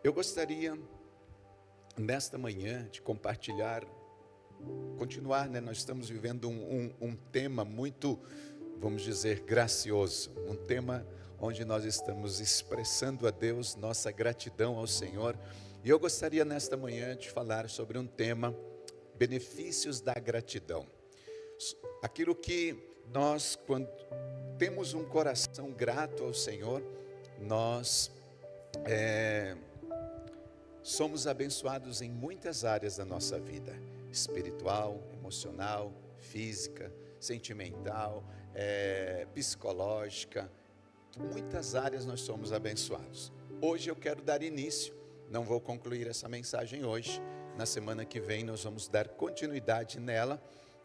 Eu gostaria, nesta manhã, de continuar, nós estamos vivendo um tema muito, vamos dizer, gracioso, um tema onde nós estamos expressando a Deus nossa gratidão ao Senhor. E eu gostaria, nesta manhã, de falar sobre um tema, benefícios da gratidão. Aquilo que nós, quando temos um coração grato ao Senhor, nós somos abençoados em muitas áreas da nossa vida, espiritual, emocional, física, sentimental, psicológica, muitas áreas nós somos abençoados. Hoje eu quero dar início, não vou concluir essa mensagem hoje, na semana que vem nós vamos dar continuidade nela,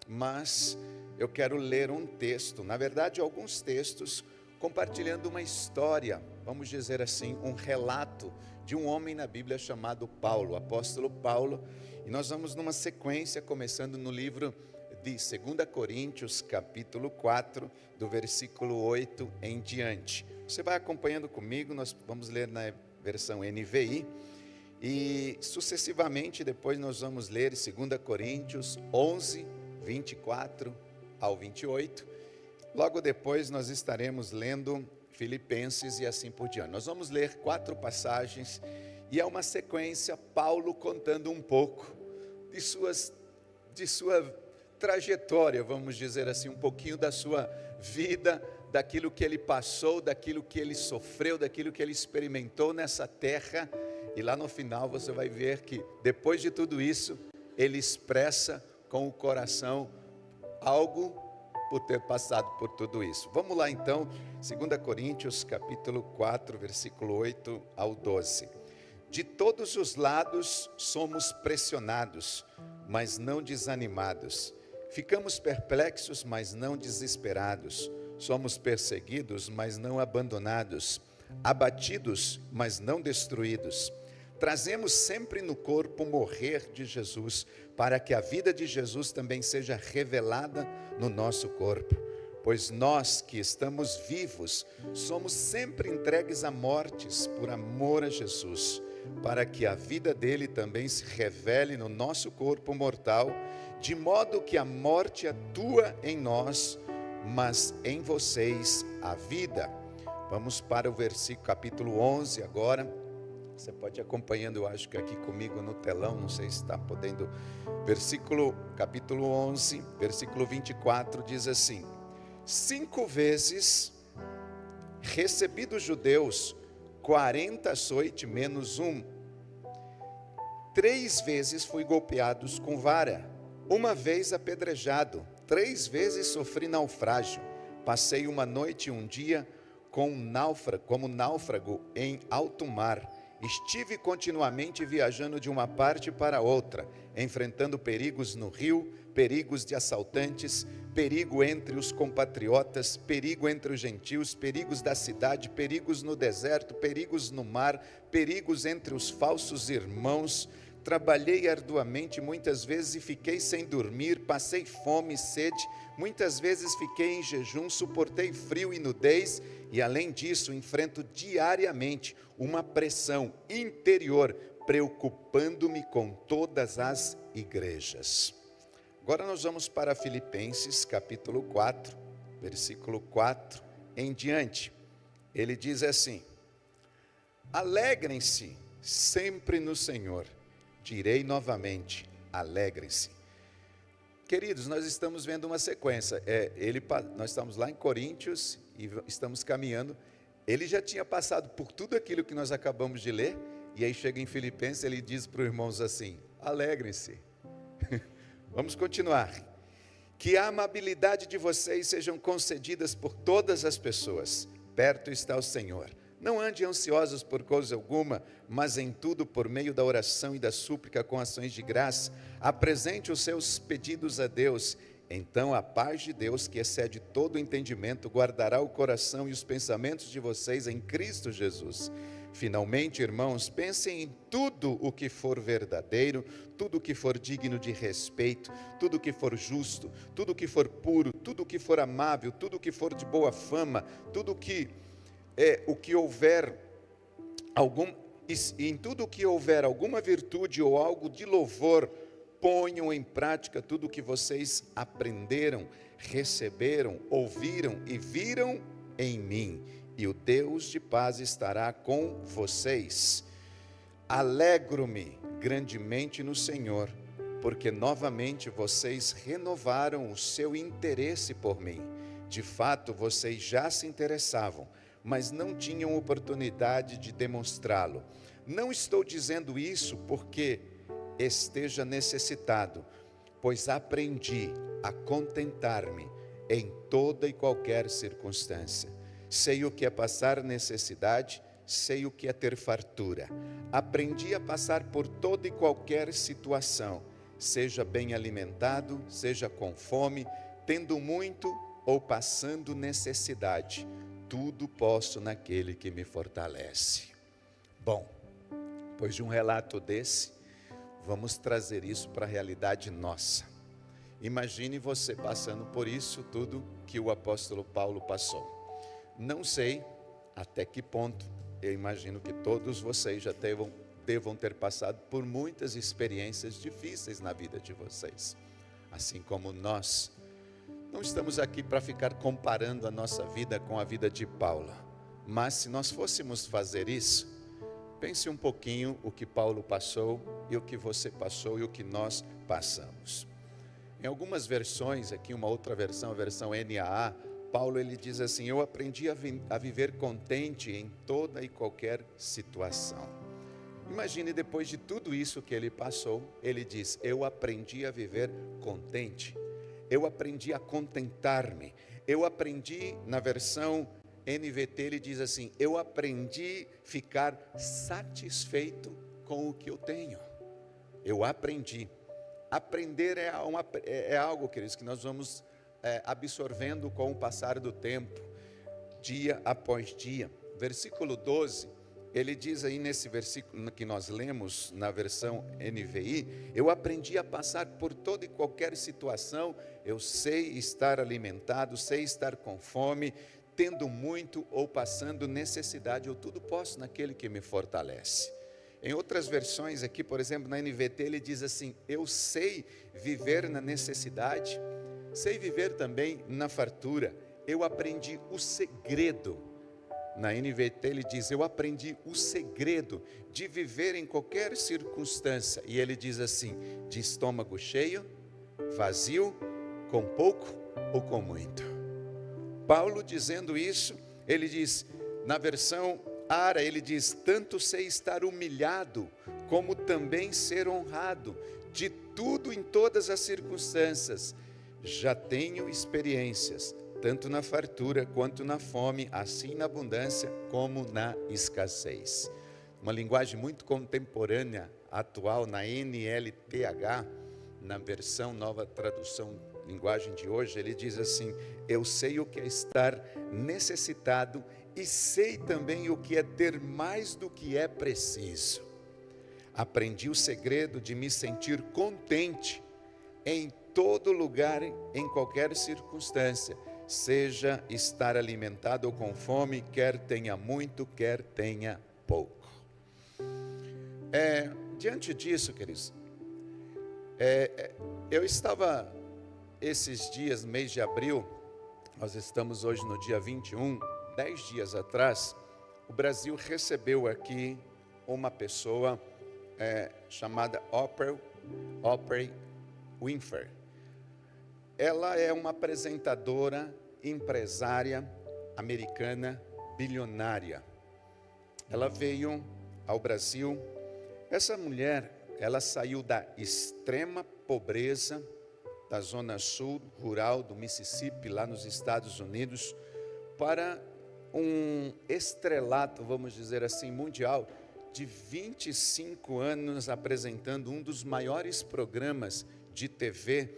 mas eu quero ler um texto, na verdade alguns textos, compartilhando uma história, vamos dizer assim, um relato de um homem na Bíblia chamado Paulo, apóstolo Paulo, e nós vamos numa sequência, começando no livro de 2 Coríntios, capítulo 4, do versículo 8 em diante. Você vai acompanhando comigo, nós vamos ler na versão NVI, e sucessivamente depois nós vamos ler 2 Coríntios 11, 24 ao 28, logo depois nós estaremos lendo Filipenses e assim por diante. Nós vamos ler 4 passagens e é uma sequência, Paulo contando um pouco de sua trajetória, vamos dizer assim, um pouquinho da sua vida, daquilo que ele passou, daquilo que ele sofreu, daquilo que ele experimentou nessa terra. E lá no final você vai ver que depois de tudo isso, ele expressa com o coração algo por ter passado por tudo isso. Vamos lá então, 2 Coríntios capítulo 4, versículo 8 ao 12. De todos os lados somos pressionados, mas não desanimados. Ficamos perplexos, mas não desesperados. Somos perseguidos, mas não abandonados. Abatidos, mas não destruídos. Trazemos sempre no corpo o morrer de Jesus, para que a vida de Jesus também seja revelada no nosso corpo. Pois nós que estamos vivos, somos sempre entregues a mortes por amor a Jesus, para que a vida dele também se revele no nosso corpo mortal, de modo que a morte atua em nós, mas em vocês a vida. Vamos para o versículo capítulo 11 agora. Você pode ir acompanhando, eu acho que aqui comigo no telão, não sei se está podendo. Capítulo 11, versículo 24, diz assim: 5 vezes recebi dos judeus 40 açoites menos 1. 3 vezes fui golpeado com vara, 1 vez apedrejado, 3 vezes sofri naufrágio. Passei 1 noite e 1 dia como náufrago em alto mar. Estive continuamente viajando de uma parte para outra, enfrentando perigos no rio, perigos de assaltantes, perigo entre os compatriotas, perigo entre os gentios, perigos da cidade, perigos no deserto, perigos no mar, perigos entre os falsos irmãos. Trabalhei arduamente muitas vezes e fiquei sem dormir, passei fome e sede, muitas vezes fiquei em jejum, suportei frio e nudez, e além disso enfrento diariamente uma pressão interior, preocupando-me com todas as igrejas. Agora nós vamos para Filipenses capítulo 4, versículo 4 em diante. Ele diz assim: alegrem-se sempre no Senhor. Direi novamente, alegrem-se. Queridos, nós estamos vendo uma sequência. Nós estamos lá em Coríntios e estamos caminhando. Ele já tinha passado por tudo aquilo que nós acabamos de ler. E aí chega em Filipenses, ele diz para os irmãos assim: alegrem-se. Vamos continuar. Que a amabilidade de vocês sejam concedidas por todas as pessoas. Perto está o Senhor. Não ande ansiosos por coisa alguma, mas em tudo por meio da oração e da súplica com ações de graça, apresente os seus pedidos a Deus. Então a paz de Deus, que excede todo o entendimento, guardará o coração e os pensamentos de vocês em Cristo Jesus. Finalmente, irmãos, pensem em tudo o que for verdadeiro, tudo o que for digno de respeito, tudo o que for justo, tudo o que for puro, tudo o que for amável, tudo o que for de boa fama, tudo o que houver algum e em tudo que houver alguma virtude ou algo de louvor, ponham em prática tudo o que vocês aprenderam, receberam, ouviram e viram em mim, e o Deus de paz estará com vocês. Alegro-me grandemente no Senhor, porque novamente vocês renovaram o seu interesse por mim. De fato, vocês já se interessavam, mas não tinham oportunidade de demonstrá-lo. Não estou dizendo isso porque esteja necessitado, pois aprendi a contentar-me em toda e qualquer circunstância. Sei o que é passar necessidade, sei o que é ter fartura. Aprendi a passar por toda e qualquer situação, seja bem alimentado, seja com fome, tendo muito ou passando necessidade. Tudo posso naquele que me fortalece. Bom, depois de um relato desse, vamos trazer isso para a realidade nossa. Imagine você passando por isso tudo que o apóstolo Paulo passou. Não sei até que ponto, eu imagino que todos vocês já devam ter passado por muitas experiências difíceis na vida de vocês. Assim como nós, não estamos aqui para ficar comparando a nossa vida com a vida de Paulo. Mas se nós fôssemos fazer isso, pense um pouquinho o que Paulo passou e o que você passou e o que nós passamos. Em algumas versões, aqui uma outra versão, a versão NAA, Paulo ele diz assim: eu aprendi a viver contente em toda e qualquer situação. Imagine, depois de tudo isso que ele passou, ele diz: eu aprendi a viver contente, eu aprendi a contentar-me, eu aprendi, na versão NVT ele diz assim: eu aprendi a ficar satisfeito com o que eu tenho. Eu aprendi. Aprender é algo, queridos, que nós vamos absorvendo com o passar do tempo, dia após dia. Versículo 12, ele diz aí nesse versículo que nós lemos na versão NVI: eu aprendi a passar por toda e qualquer situação, eu sei estar alimentado, sei estar com fome, tendo muito ou passando necessidade, eu tudo posso naquele que me fortalece. Em outras versões aqui, por exemplo, na NVT, ele diz assim: eu sei viver na necessidade, sei viver também na fartura, eu aprendi o segredo. Na NVT ele diz: eu aprendi o segredo de viver em qualquer circunstância. E ele diz assim: de estômago cheio, vazio, com pouco ou com muito. Paulo dizendo isso, ele diz, na versão Ara, ele diz: tanto sei estar humilhado, como também ser honrado, de tudo em todas as circunstâncias. Já tenho experiências, tanto na fartura quanto na fome, assim na abundância como na escassez. Uma linguagem muito contemporânea, atual, na NLTH, na versão Nova Tradução Linguagem de hoje, ele diz assim: eu sei o que é estar necessitado e sei também o que é ter mais do que é preciso. Aprendi o segredo de me sentir contente em todo lugar, em qualquer circunstância, seja estar alimentado ou com fome, quer tenha muito, quer tenha pouco. Diante disso, queridos, eu estava esses dias, mês de abril, nós estamos hoje no dia 21, 10 dias atrás, o Brasil recebeu aqui uma pessoa chamada Oprah Winfrey. Ela é uma apresentadora, empresária americana, bilionária. Ela veio ao Brasil. Essa mulher, ela saiu da extrema pobreza da zona sul rural do Mississippi, lá nos Estados Unidos, para um estrelato, vamos dizer assim, mundial, de 25 anos apresentando um dos maiores programas de TV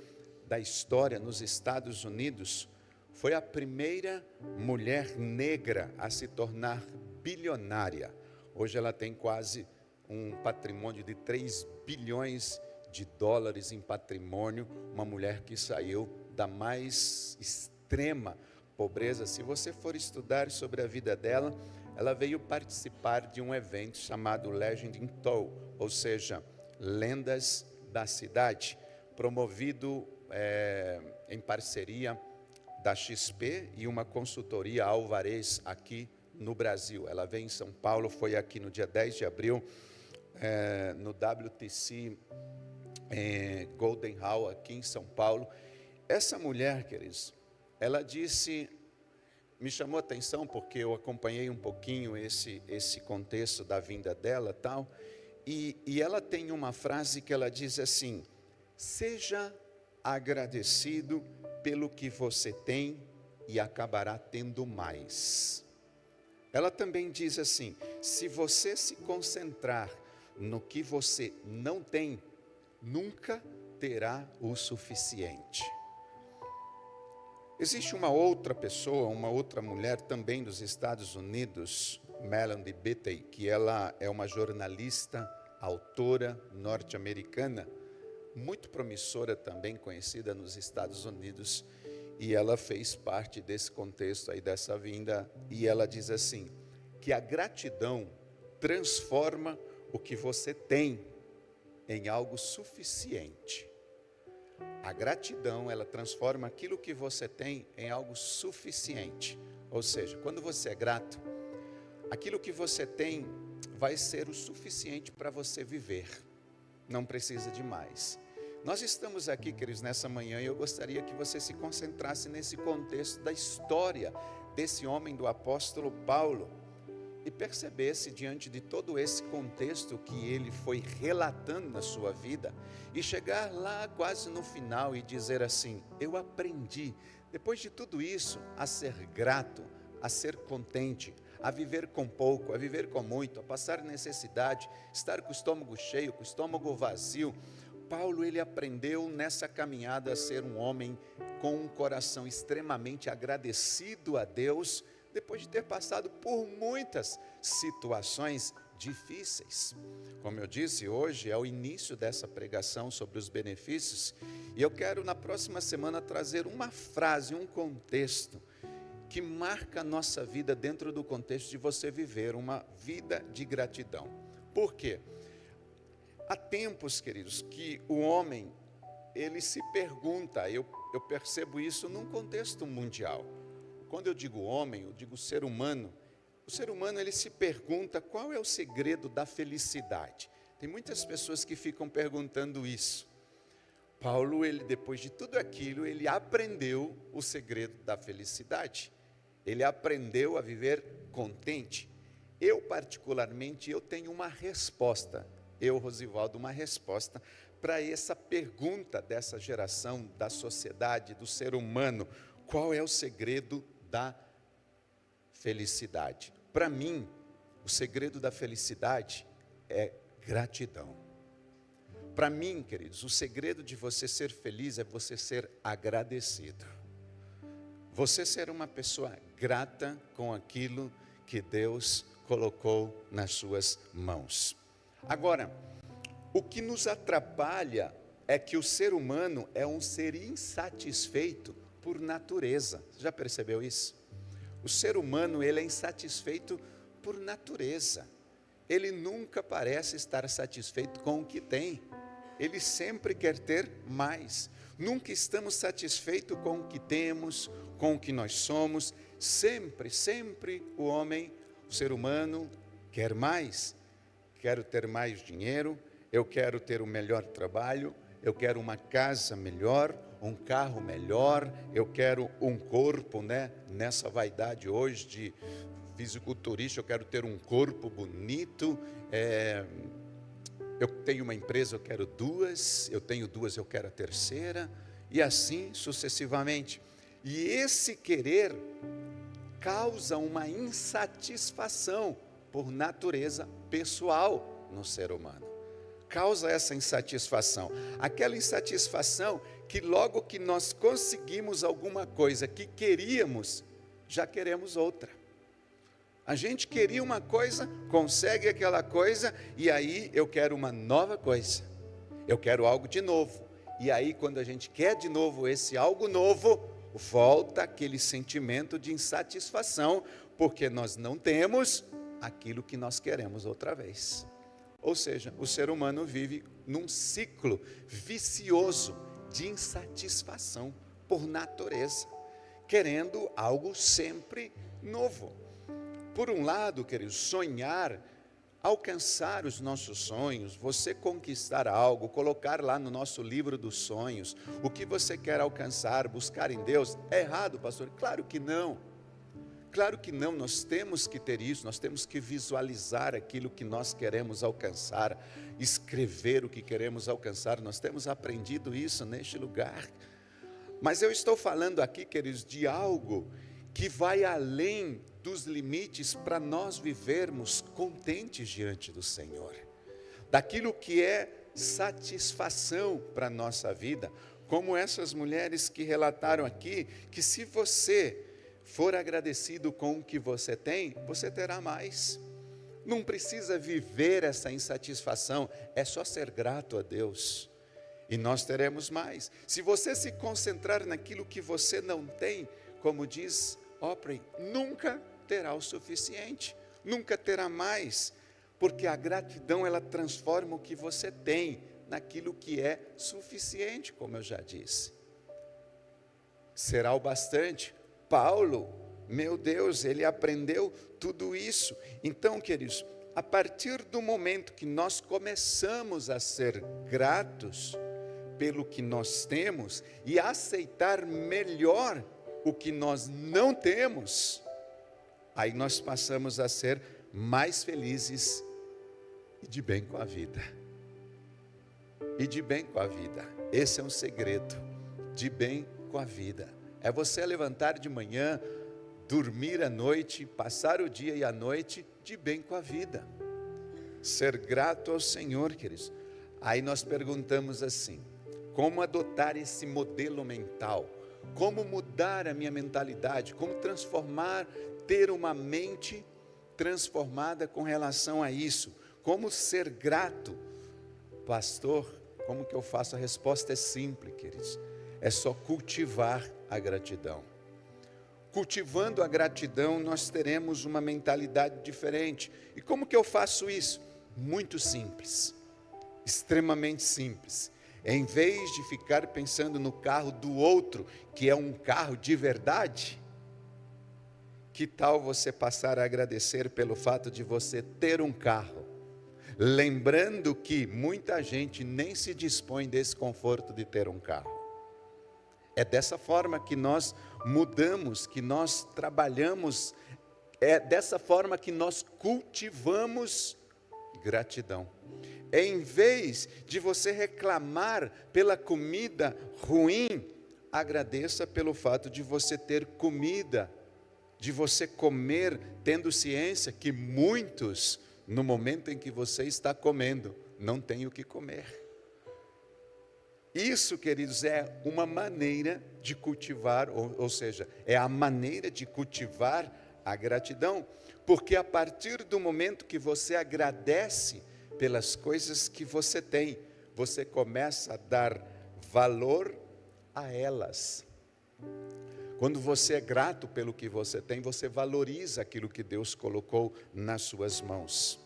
da história nos Estados Unidos. Foi a primeira mulher negra a se tornar bilionária. Hoje ela tem quase um patrimônio de 3 bilhões de dólares em patrimônio, uma mulher que saiu da mais extrema pobreza. Se você for estudar sobre a vida dela, ela veio participar de um evento chamado Legend in Tow, ou seja, Lendas da Cidade, promovido em parceria da XP e uma consultoria Alvarez aqui no Brasil. Ela veio em São Paulo, foi aqui no dia 10 de abril, no WTC Golden Hall, aqui em São Paulo. Essa mulher, queridos, ela disse, me chamou a atenção porque eu acompanhei um pouquinho esse contexto da vinda dela, tal, e ela tem uma frase que ela diz assim: seja agradecido pelo que você tem e acabará tendo mais. Ela também diz assim: se você se concentrar no que você não tem, nunca terá o suficiente. Existe uma outra pessoa, uma outra mulher também dos Estados Unidos, Melanie Beattie, que ela é uma jornalista, autora norte-americana, muito promissora também, conhecida nos Estados Unidos, e ela fez parte desse contexto aí dessa vinda, e ela diz assim, que a gratidão transforma o que você tem em algo suficiente. A gratidão, ela transforma aquilo que você tem em algo suficiente. Ou seja, quando você é grato, aquilo que você tem vai ser o suficiente para você viver. Não precisa de mais. Nós estamos aqui, queridos, nessa manhã, e eu gostaria que você se concentrasse nesse contexto da história desse homem, do apóstolo Paulo, e percebesse diante de todo esse contexto que ele foi relatando na sua vida, e chegar lá quase no final e dizer assim: eu aprendi, depois de tudo isso, a ser grato, a ser contente, a viver com pouco, a viver com muito, a passar necessidade, estar com o estômago cheio, com o estômago vazio. Paulo, ele aprendeu nessa caminhada a ser um homem com um coração extremamente agradecido a Deus, depois de ter passado por muitas situações difíceis. Como eu disse, hoje é o início dessa pregação sobre os benefícios, e eu quero na próxima semana trazer uma frase, um contexto que marca a nossa vida dentro do contexto de você viver uma vida de gratidão. Por quê? Há tempos, queridos, que o homem, ele se pergunta, eu percebo isso num contexto mundial. Quando eu digo homem, eu digo ser humano. O ser humano, ele se pergunta qual é o segredo da felicidade. Tem muitas pessoas que ficam perguntando isso. Paulo, ele, depois de tudo aquilo, ele aprendeu o segredo da felicidade. Ele aprendeu a viver contente. Eu, particularmente, eu tenho uma resposta. Eu, Rosivaldo, uma resposta para essa pergunta dessa geração, da sociedade, do ser humano. Qual é o segredo da felicidade? Para mim, o segredo da felicidade é gratidão. Para mim, queridos, o segredo de você ser feliz é você ser agradecido. Você ser uma pessoa grata com aquilo que Deus colocou nas suas mãos. Agora, o que nos atrapalha é que o ser humano é um ser insatisfeito por natureza. Você já percebeu isso? O ser humano, ele é insatisfeito por natureza. Ele nunca parece estar satisfeito com o que tem. Ele sempre quer ter mais. Nunca estamos satisfeitos com o que temos, com o que nós somos. Sempre o homem, o ser humano, quer mais. Quero ter mais dinheiro, eu quero ter o melhor trabalho, eu quero uma casa melhor, um carro melhor, eu quero um corpo, nessa vaidade hoje de fisiculturista, eu quero ter um corpo bonito, eu tenho uma empresa, eu quero duas, eu tenho duas, eu quero a terceira, e assim sucessivamente. E esse querer causa uma insatisfação por natureza pessoal no ser humano. Causa essa insatisfação. Aquela insatisfação que logo que nós conseguimos alguma coisa que queríamos, já queremos outra. A gente queria uma coisa, consegue aquela coisa, e aí eu quero uma nova coisa. Eu quero algo de novo. E aí quando a gente quer de novo esse algo novo, volta aquele sentimento de insatisfação, porque nós não temos aquilo que nós queremos outra vez. Ou seja, o ser humano vive num ciclo vicioso de insatisfação por natureza, querendo algo sempre novo. Por um lado, queridos, sonhar, alcançar os nossos sonhos, você conquistar algo, colocar lá no nosso livro dos sonhos, o que você quer alcançar, buscar em Deus, é errado, pastor? Claro que não. Claro que não, nós temos que ter isso, nós temos que visualizar aquilo que nós queremos alcançar, escrever o que queremos alcançar, nós temos aprendido isso neste lugar. Mas eu estou falando aqui, queridos, de algo que vai além dos limites para nós vivermos contentes diante do Senhor, daquilo que é satisfação para a nossa vida, como essas mulheres que relataram aqui, que se você for agradecido com o que você tem, você terá mais. Não precisa viver essa insatisfação, é só ser grato a Deus, e nós teremos mais. Se você se concentrar naquilo que você não tem, como diz Oprah, nunca terá o suficiente, nunca terá mais, porque a gratidão ela transforma o que você tem naquilo que é suficiente, como eu já disse. Será o bastante. Paulo, meu Deus, ele aprendeu tudo isso. Então, queridos, a partir do momento que nós começamos a ser gratos pelo que nós temos e aceitar melhor o que nós não temos, aí nós passamos a ser mais felizes e de bem com a vida. E de bem com a vida. Esse é um segredo, de bem com a vida. É você levantar de manhã, dormir à noite, passar o dia e a noite de bem com a vida. Ser grato ao Senhor, queridos. Aí nós perguntamos assim, como adotar esse modelo mental? Como mudar a minha mentalidade? Como transformar, ter uma mente transformada com relação a isso? Como ser grato? Pastor, como que eu faço? A resposta é simples, queridos. É só cultivar a gratidão. Cultivando a gratidão, nós teremos uma mentalidade diferente. E como que eu faço isso? Muito simples, extremamente simples. Em vez de ficar pensando no carro do outro, que é um carro de verdade, que tal você passar a agradecer pelo fato de você ter um carro? Lembrando que muita gente nem se dispõe desse conforto de ter um carro. É dessa forma que nós mudamos, que nós trabalhamos, é dessa forma que nós cultivamos gratidão. Em vez de você reclamar pela comida ruim, agradeça pelo fato de você ter comida, de você comer, tendo ciência que muitos, no momento em que você está comendo, não têm o que comer. Isso, queridos, é uma maneira de cultivar, ou seja, é a maneira de cultivar a gratidão, porque a partir do momento que você agradece pelas coisas que você tem, você começa a dar valor a elas. Quando você é grato pelo que você tem, você valoriza aquilo que Deus colocou nas suas mãos.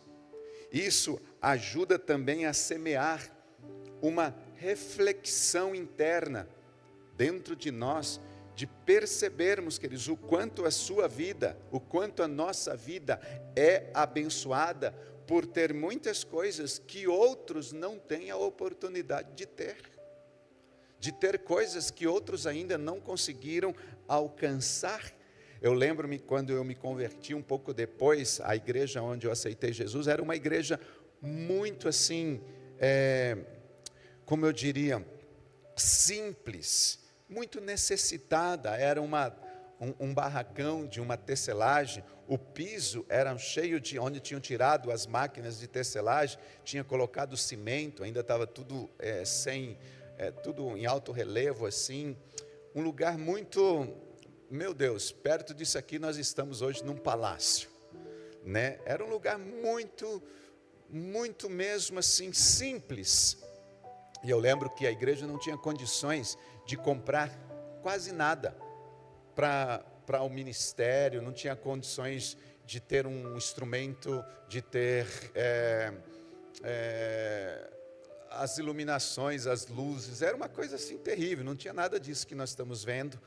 Isso ajuda também a semear uma reflexão interna dentro de nós, de percebermos, queridos, o quanto a sua vida, o quanto a nossa vida é abençoada por ter muitas coisas que outros não têm a oportunidade de ter coisas que outros ainda não conseguiram alcançar. Eu lembro-me quando eu me converti um pouco depois, a igreja onde eu aceitei Jesus era uma igreja muito assim, como eu diria, simples, muito necessitada. Era um barracão de uma tecelagem, o piso era cheio de, onde tinham tirado as máquinas de tecelagem, tinha colocado cimento, ainda estava tudo tudo em alto relevo assim, um lugar muito, meu Deus, perto disso aqui nós estamos hoje num palácio, né? Era um lugar muito, muito mesmo assim, simples. E eu lembro que a igreja não tinha condições de comprar quase nada para para o ministério, não tinha condições de ter um instrumento, de ter as iluminações, as luzes, era uma coisa assim terrível, não tinha nada disso que nós estamos vendo,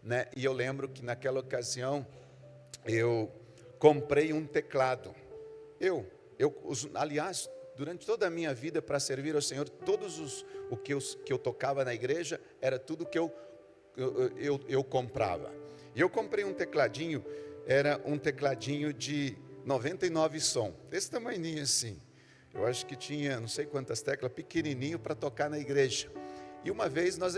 né? E eu lembro que naquela ocasião, eu comprei um teclado. Aliás, durante toda a minha vida, para servir ao Senhor, o que eu tocava na igreja, era tudo que eu comprava. E eu comprei um tecladinho, era um tecladinho de 99 som, desse tamanhinho assim. Eu acho que tinha não sei quantas teclas, pequenininho para tocar na igreja. E uma vez nós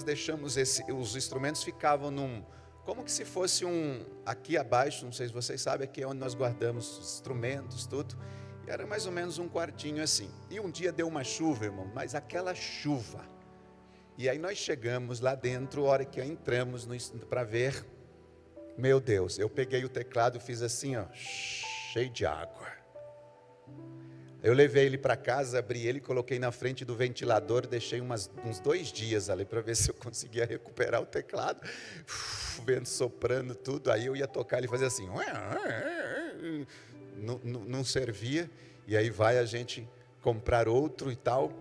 deixamos os instrumentos ficavam como que se fosse aqui abaixo, não sei se vocês sabem, aqui é onde nós guardamos os instrumentos, tudo. E era mais ou menos um quartinho assim. E um dia deu uma chuva, irmão, mas aquela chuva. E aí nós chegamos lá dentro, a hora que entramos para ver, meu Deus, eu peguei o teclado, fiz assim, ó, cheio de água. Eu levei ele para casa, abri ele, coloquei na frente do ventilador, deixei uns 2 dias ali para ver se eu conseguia recuperar o teclado. O vento soprando tudo, aí eu ia tocar, ele fazia assim, não servia, e aí vai a gente comprar outro e tal.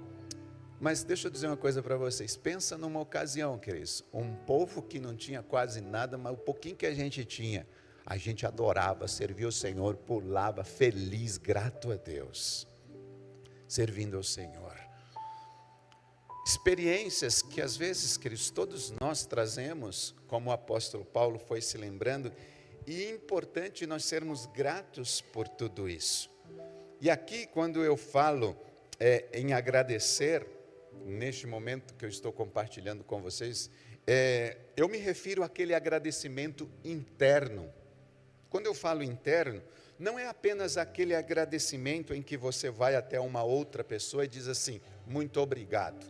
Mas deixa eu dizer uma coisa para vocês, pensa numa ocasião, queridos, um povo que não tinha quase nada, mas o pouquinho que a gente adorava, servia o Senhor, pulava, feliz, grato a Deus, servindo ao Senhor. Experiências que às vezes, queridos, todos nós trazemos, como o apóstolo Paulo foi se lembrando, e é importante nós sermos gratos por tudo isso. E aqui, quando eu falo em agradecer, neste momento que eu estou compartilhando com vocês, eu me refiro àquele agradecimento interno. Quando eu falo interno, não é apenas aquele agradecimento em que você vai até uma outra pessoa e diz assim, muito obrigado,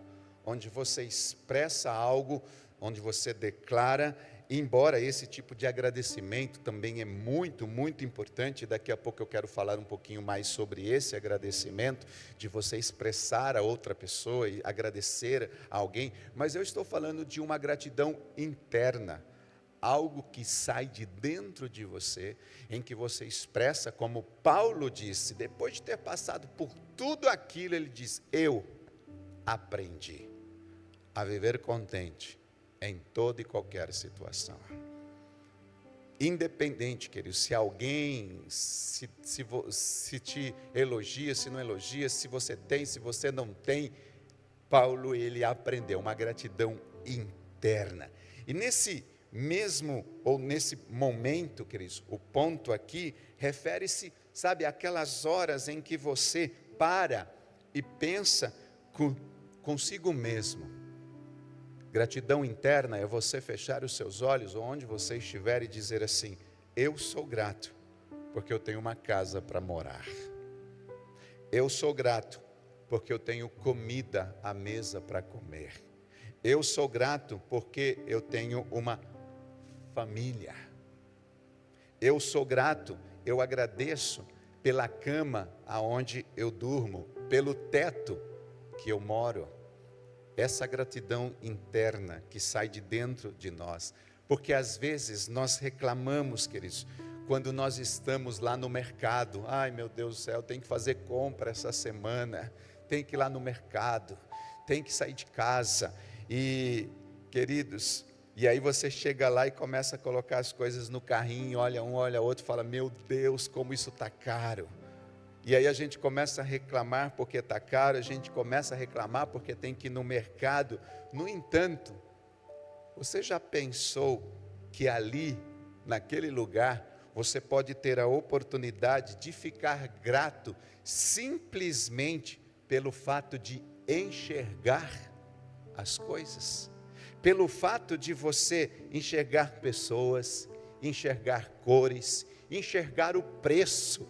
onde você expressa algo, onde você declara, embora esse tipo de agradecimento também é muito, muito importante, daqui a pouco eu quero falar um pouquinho mais sobre esse agradecimento, de você expressar a outra pessoa e agradecer a alguém, mas eu estou falando de uma gratidão interna, algo que sai de dentro de você, em que você expressa, como Paulo disse, depois de ter passado por tudo aquilo, ele diz, eu aprendi a viver contente em toda e qualquer situação. Independente, querido, se alguém se te elogia, se não elogia, se você tem, se você não tem, Paulo, ele aprendeu uma gratidão interna. E nesse momento, queridos, o ponto aqui refere-se, sabe, àquelas horas em que você para e pensa consigo mesmo. Gratidão interna é você fechar os seus olhos, onde você estiver, e dizer assim, eu sou grato, porque eu tenho uma casa para morar. Eu sou grato, porque eu tenho comida à mesa para comer. Eu sou grato, porque eu tenho uma família. Eu sou grato, eu agradeço pela cama aonde eu durmo, pelo teto que eu moro. Essa gratidão interna que sai de dentro de nós, porque às vezes nós reclamamos, queridos, quando nós estamos lá no mercado, ai meu Deus do céu, tem que fazer compra essa semana, tem que ir lá no mercado, tem que sair de casa, e queridos, e aí você chega lá e começa a colocar as coisas no carrinho, olha um, olha outro, fala, meu Deus, como isso está caro. E aí a gente começa a reclamar porque está caro, a gente começa a reclamar porque tem que ir no mercado. No entanto, você já pensou que ali, naquele lugar, você pode ter a oportunidade de ficar grato simplesmente pelo fato de enxergar as coisas? Pelo fato de você enxergar pessoas, enxergar cores, enxergar o preço,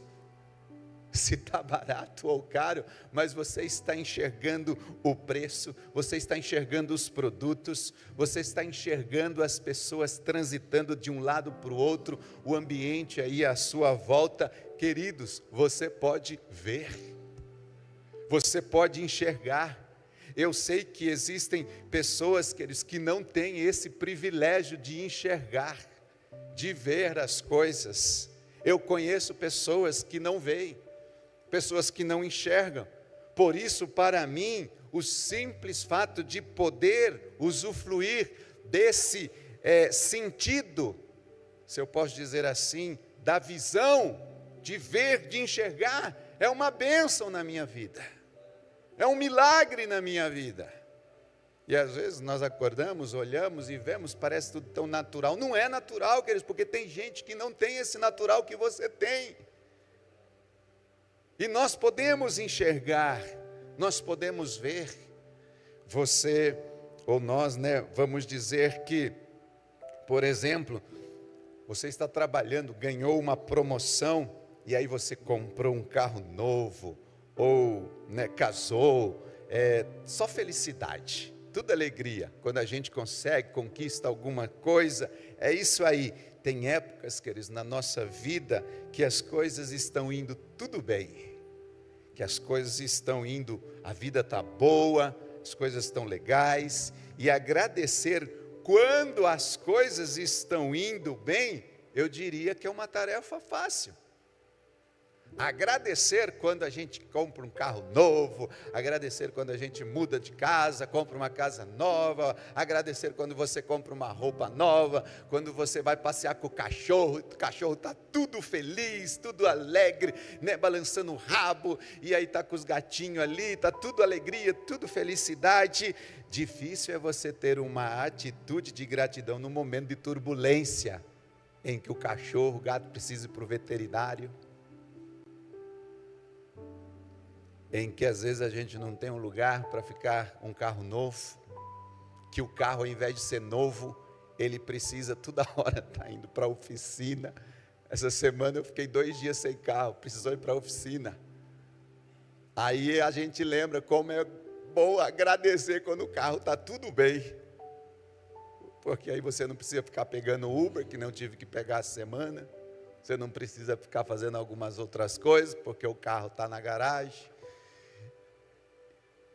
se está barato ou caro, mas você está enxergando o preço, você está enxergando os produtos, você está enxergando as pessoas transitando de um lado para o outro, o ambiente aí à sua volta. Queridos, você pode ver, você pode enxergar. Eu sei que existem pessoas, queridos, que não têm esse privilégio de enxergar. de ver as coisas. Eu conheço pessoas que não veem, pessoas que não enxergam. Por isso, para mim, o simples fato de poder usufruir desse sentido, se eu posso dizer assim, da visão, de ver, de enxergar, é uma bênção na minha vida, é um milagre na minha vida. E às vezes nós acordamos, olhamos e vemos, parece tudo tão natural. Não é natural, queridos, porque tem gente que não tem esse natural que você tem. E nós podemos enxergar, nós podemos ver. Você ou nós, vamos dizer que, por exemplo, você está trabalhando, ganhou uma promoção, e aí você comprou um carro novo, ou casou, só felicidade. Tudo alegria, quando a gente consegue, conquista alguma coisa, é isso aí. Tem épocas, queridos, na nossa vida, que as coisas estão indo tudo bem, que as coisas estão indo, a vida está boa, as coisas estão legais, e agradecer quando as coisas estão indo bem, eu diria que é uma tarefa fácil. Agradecer quando a gente compra um carro novo, agradecer quando a gente muda de casa, compra uma casa nova, agradecer quando você compra uma roupa nova, quando você vai passear com o cachorro está tudo feliz, tudo alegre, balançando o rabo, e aí está com os gatinhos ali, está tudo alegria, tudo felicidade. Difícil é você ter uma atitude de gratidão no momento de turbulência, em que o cachorro, o gato precisa ir para o veterinário, em que às vezes a gente não tem um lugar para ficar um carro novo, que o carro, ao invés de ser novo, ele precisa toda hora estar indo para a oficina. Essa semana eu fiquei 2 dias sem carro, precisou ir para a oficina. Aí a gente lembra como é bom agradecer quando o carro está tudo bem, porque aí você não precisa ficar pegando Uber, que não tive que pegar essa semana, você não precisa ficar fazendo algumas outras coisas, porque o carro está na garagem.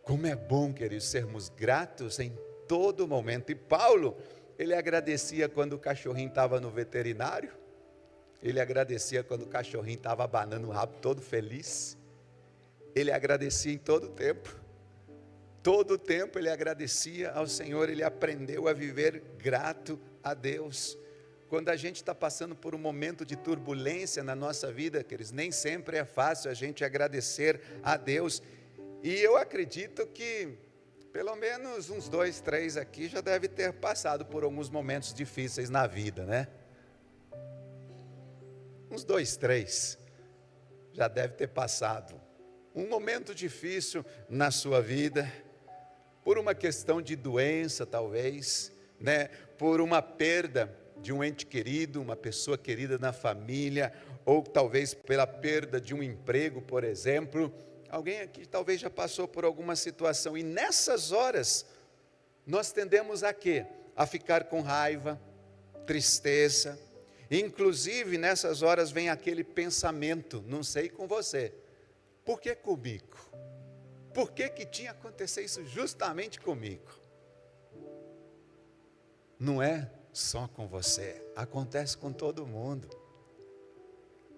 Como é bom, queridos, sermos gratos em todo momento. E Paulo, ele agradecia quando o cachorrinho estava no veterinário, ele agradecia quando o cachorrinho estava abanando o rabo todo feliz, ele agradecia em todo o tempo ele agradecia ao Senhor, ele aprendeu a viver grato a Deus. Quando a gente está passando por um momento de turbulência na nossa vida, queridos, nem sempre é fácil a gente agradecer a Deus. E eu acredito que pelo menos uns 2, 3 aqui já deve ter passado por alguns momentos difíceis na vida, né? Uns 2, 3 já deve ter passado um momento difícil na sua vida, por uma questão de doença talvez, por uma perda de um ente querido, uma pessoa querida na família, ou talvez pela perda de um emprego, por exemplo. Alguém aqui talvez já passou por alguma situação, e nessas horas, nós tendemos a quê? A ficar com raiva, tristeza, inclusive nessas horas vem aquele pensamento, não sei com você, por que comigo? Por que tinha acontecido isso justamente comigo? Não é só com você, acontece com todo mundo,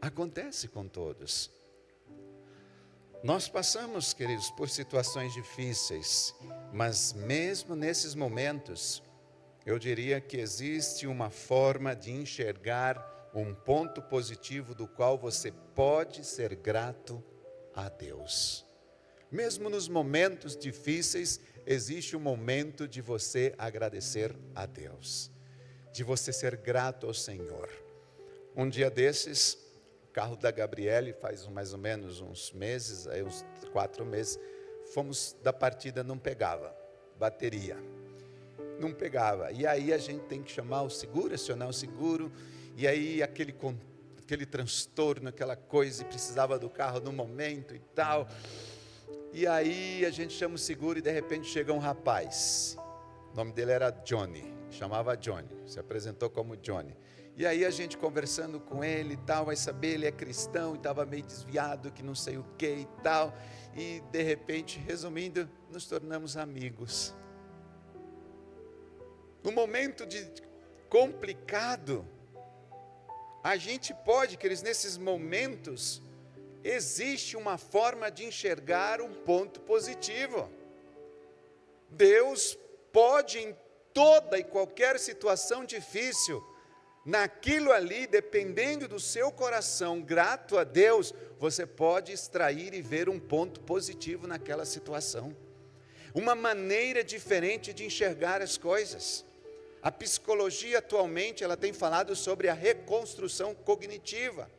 acontece com todos. Nós passamos, queridos, por situações difíceis, mas mesmo nesses momentos, eu diria que existe uma forma de enxergar um ponto positivo do qual você pode ser grato a Deus. Mesmo nos momentos difíceis, existe um momento de você agradecer a Deus, de você ser grato ao Senhor. Um dia desses, carro da Gabriele, faz mais ou menos uns meses, aí uns 4 meses, fomos da partida, não pegava bateria, não pegava, e aí a gente tem que chamar o seguro, acionar o seguro, e aí aquele transtorno, aquela coisa, e precisava do carro no momento e tal, e aí a gente chama o seguro e de repente chega um rapaz, o nome dele era Johnny, chamava Johnny, se apresentou como Johnny. E aí a gente conversando com ele e tal, vai saber, ele é cristão e estava meio desviado, que não sei o que e tal. E de repente, resumindo, nos tornamos amigos. No momento complicado, a gente pode, queridos, nesses momentos, existe uma forma de enxergar um ponto positivo. Deus pode, em toda e qualquer situação difícil, naquilo ali, dependendo do seu coração grato a Deus, você pode extrair e ver um ponto positivo naquela situação. Uma maneira diferente de enxergar as coisas. A psicologia atualmente, ela tem falado sobre a reconstrução cognitiva.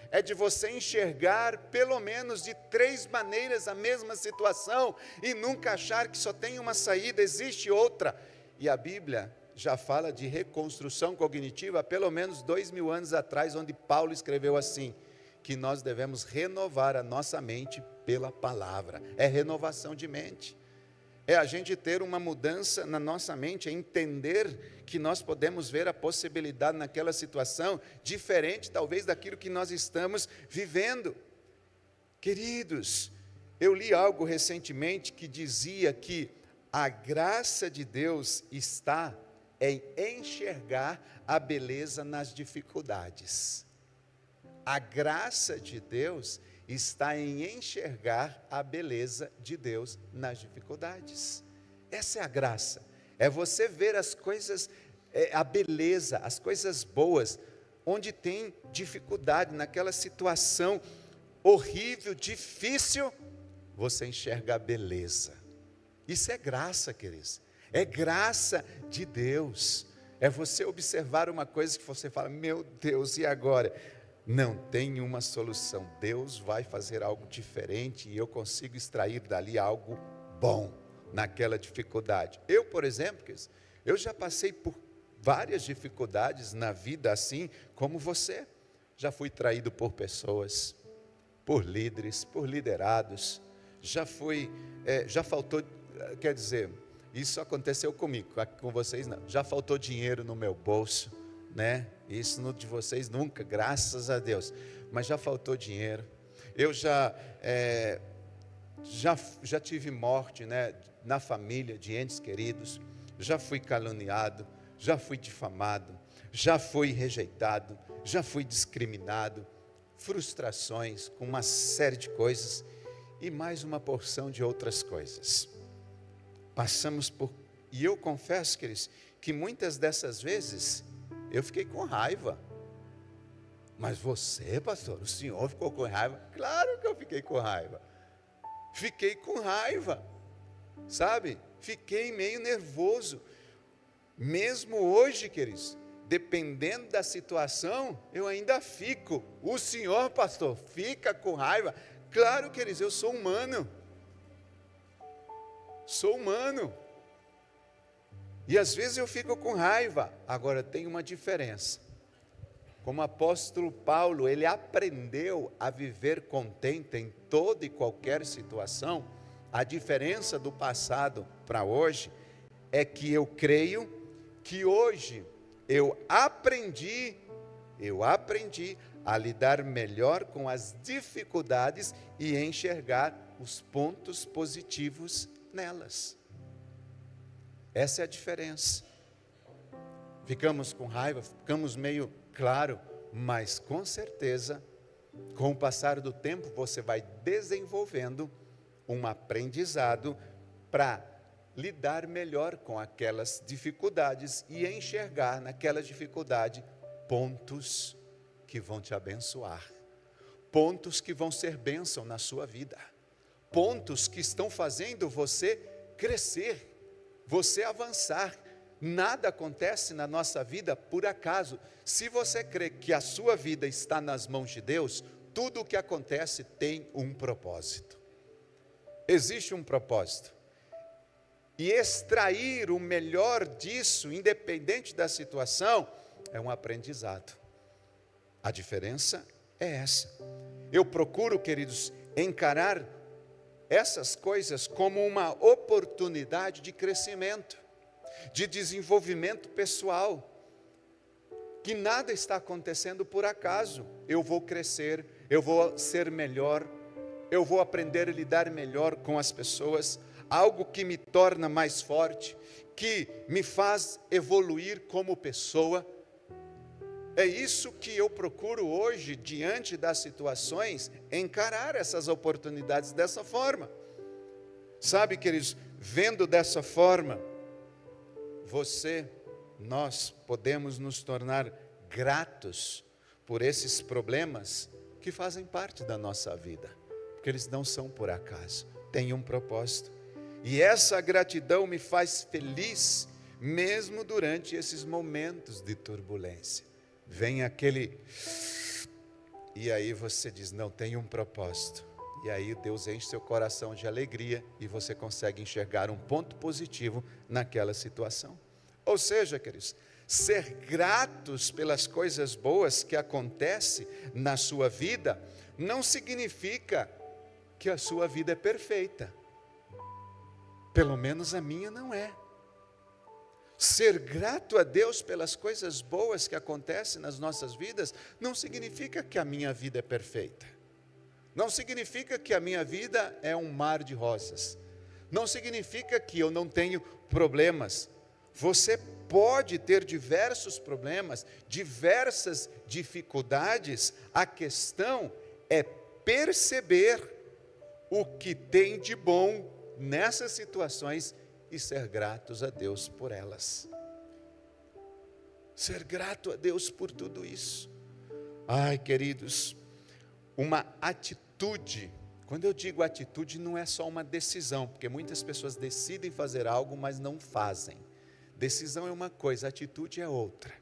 É de você enxergar pelo menos de 3 maneiras a mesma situação e nunca achar que só tem uma saída, existe outra. E a Bíblia já fala de reconstrução cognitiva há pelo menos 2000 anos atrás, onde Paulo escreveu assim, que nós devemos renovar a nossa mente pela palavra. É renovação de mente. É a gente ter uma mudança na nossa mente, é entender que nós podemos ver a possibilidade naquela situação, diferente talvez daquilo que nós estamos vivendo. Queridos, eu li algo recentemente que dizia que a graça de Deus está em enxergar a beleza nas dificuldades. A graça de Deus está em enxergar a beleza de Deus nas dificuldades. Essa é a graça, é você ver as coisas, a beleza, as coisas boas, onde tem dificuldade, naquela situação horrível, difícil, você enxerga a beleza. Isso é graça, queridos, é graça de Deus, é você observar uma coisa que você fala, meu Deus, e agora? Não tem uma solução, Deus vai fazer algo diferente e eu consigo extrair dali algo bom naquela dificuldade. Eu, por exemplo, eu já passei por várias dificuldades na vida assim como você. Já fui traído por pessoas, por líderes, por liderados, já faltou, quer dizer, isso aconteceu comigo, com vocês não, já faltou dinheiro no meu bolso, né? Isso no de vocês nunca, graças a Deus, mas já faltou dinheiro. Eu já tive morte, né, na família, de entes queridos, já fui caluniado, já fui difamado, já fui rejeitado, já fui discriminado, frustrações com uma série de coisas e mais uma porção de outras coisas. Passamos por, e eu confesso, queridos, que muitas dessas vezes eu fiquei com raiva. Mas você, pastor, o senhor ficou com raiva? Claro que eu fiquei com raiva. Fiquei com raiva, sabe? Fiquei meio nervoso. Mesmo hoje, queridos, dependendo da situação, eu ainda fico. O senhor, pastor, fica com raiva? Claro, queridos, eu sou humano. Sou humano. E às vezes eu fico com raiva. Agora tem uma diferença. Como o apóstolo Paulo, ele aprendeu a viver contente em toda e qualquer situação. A diferença do passado para hoje é que eu creio que hoje eu aprendi a lidar melhor com as dificuldades e enxergar os pontos positivos nelas. Essa é a diferença. Ficamos com raiva, ficamos meio claro, mas com certeza, com o passar do tempo, você vai desenvolvendo um aprendizado para lidar melhor com aquelas dificuldades e enxergar naquela dificuldade pontos que vão te abençoar, pontos que vão ser bênção na sua vida, pontos que estão fazendo você crescer, você avançar. Nada acontece na nossa vida por acaso. Se você crê que a sua vida está nas mãos de Deus, tudo o que acontece tem um propósito. Existe um propósito. E extrair o melhor disso, independente da situação, é um aprendizado. A diferença é essa. Eu procuro, queridos, encarar essas coisas como uma oportunidade de crescimento, de desenvolvimento pessoal, que nada está acontecendo por acaso. Eu vou crescer, eu vou ser melhor, eu vou aprender a lidar melhor com as pessoas, algo que me torna mais forte, que me faz evoluir como pessoa. É isso que eu procuro hoje, diante das situações, encarar essas oportunidades dessa forma. Sabe, queridos, vendo dessa forma, nós podemos nos tornar gratos por esses problemas que fazem parte da nossa vida, porque eles não são por acaso, têm um propósito. E essa gratidão me faz feliz, mesmo durante esses momentos de turbulência. Vem aquele... E aí você diz, não, tem um propósito. E aí Deus enche seu coração de alegria e você consegue enxergar um ponto positivo naquela situação. Ou seja, queridos, ser gratos pelas coisas boas que acontecem na sua vida não significa que a sua vida é perfeita. Pelo menos a minha não é. Ser grato a Deus pelas coisas boas que acontecem nas nossas vidas não significa que a minha vida é perfeita. Não significa que a minha vida é um mar de rosas. Não significa que eu não tenho problemas. Você pode ter diversos problemas, diversas dificuldades. A questão é perceber o que tem de bom nessas situações e ser gratos a Deus por elas. Ser grato a Deus por tudo isso. Ai, queridos, uma atitude. Quando eu digo atitude, não é só uma decisão, porque muitas pessoas decidem fazer algo, mas não fazem. Decisão é uma coisa, atitude é outra.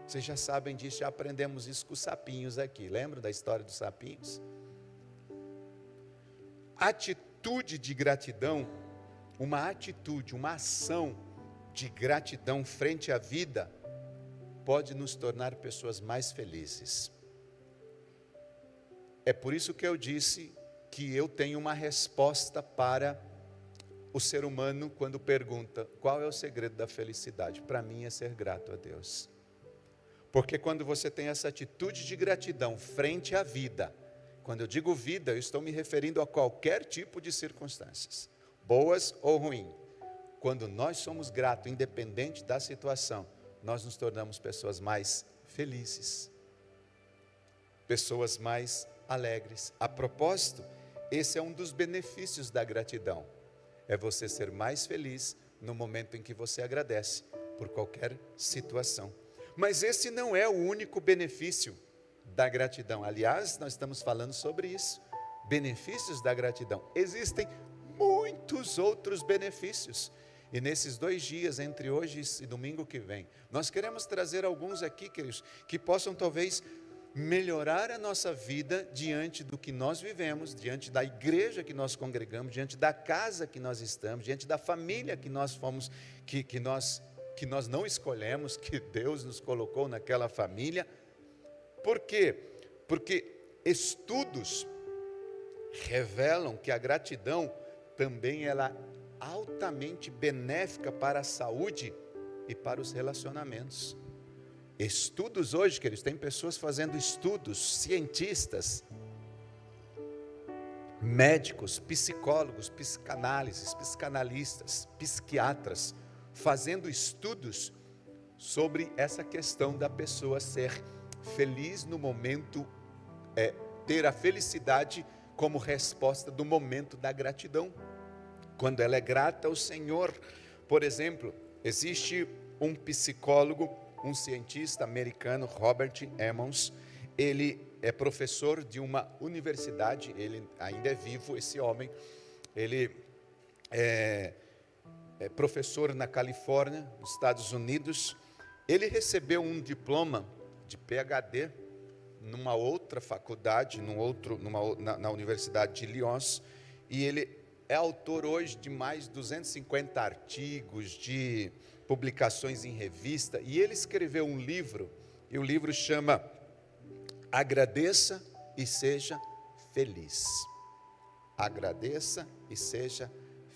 Vocês já sabem disso, já aprendemos isso com os sapinhos aqui. Lembram da história dos sapinhos? Atitude de gratidão, uma atitude, uma ação de gratidão frente à vida, pode nos tornar pessoas mais felizes. É por isso que eu disse que eu tenho uma resposta para o ser humano quando pergunta qual é o segredo da felicidade. Para mim é ser grato a Deus. Porque quando você tem essa atitude de gratidão frente à vida, quando eu digo vida, eu estou me referindo a qualquer tipo de circunstâncias, boas ou ruins. Quando nós somos gratos, independente da situação, nós nos tornamos pessoas mais felizes, pessoas mais alegres. A propósito, esse é um dos benefícios da gratidão. É você ser mais feliz no momento em que você agradece por qualquer situação. Mas esse não é o único benefício da gratidão. Aliás, nós estamos falando sobre isso. Benefícios da gratidão. Existem muitos outros benefícios. E nesses 2 dias, entre hoje e domingo que vem, nós queremos trazer alguns aqui, queridos, que possam talvez melhorar a nossa vida diante do que nós vivemos, diante da igreja que nós congregamos, diante da casa que nós estamos, diante da família que nós fomos, que nós não escolhemos, que Deus nos colocou naquela família. Por quê? Porque estudos revelam que a gratidão também ela é altamente benéfica para a saúde e para os relacionamentos. Estudos hoje, queridos, tem pessoas fazendo estudos, cientistas, médicos, psicólogos, psicanálises, psicanalistas, psiquiatras, fazendo estudos sobre essa questão da pessoa ser feliz no momento, ter a felicidade como resposta do momento da gratidão. Quando ela é grata ao Senhor. Por exemplo, existe um psicólogo, um cientista americano, Robert Emmons. Ele é professor de uma universidade, ele ainda é vivo, esse homem. Ele é professor na Califórnia, nos Estados Unidos. Ele recebeu um diploma de PhD numa outra faculdade, na Universidade de Lyons, e ele é autor hoje de mais de 250 artigos, de publicações em revista, e ele escreveu um livro, e o livro chama Agradeça e Seja Feliz. Agradeça e seja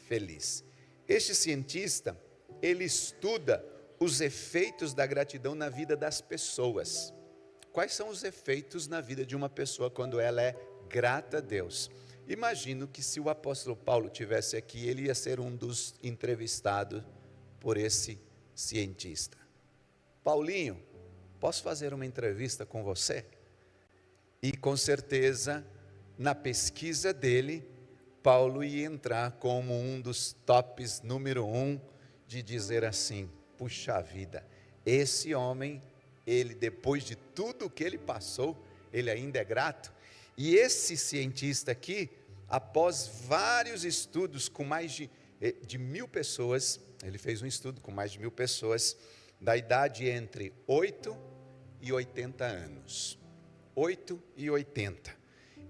feliz. Este cientista, ele estuda os efeitos da gratidão na vida das pessoas. Quais são os efeitos na vida de uma pessoa quando ela é grata a Deus? Imagino que se o apóstolo Paulo tivesse aqui, ele ia ser um dos entrevistados por esse cientista. Paulinho, posso fazer uma entrevista com você? E com certeza, na pesquisa dele, Paulo ia entrar como um dos tops número 1 de dizer assim: puxa vida, esse homem, ele depois de tudo que ele passou, ele ainda é grato. E esse cientista aqui, após vários estudos com mais de 1.000 pessoas, ele fez um estudo com mais de 1.000 pessoas, da idade entre 8 e 80 anos. 8 e 80.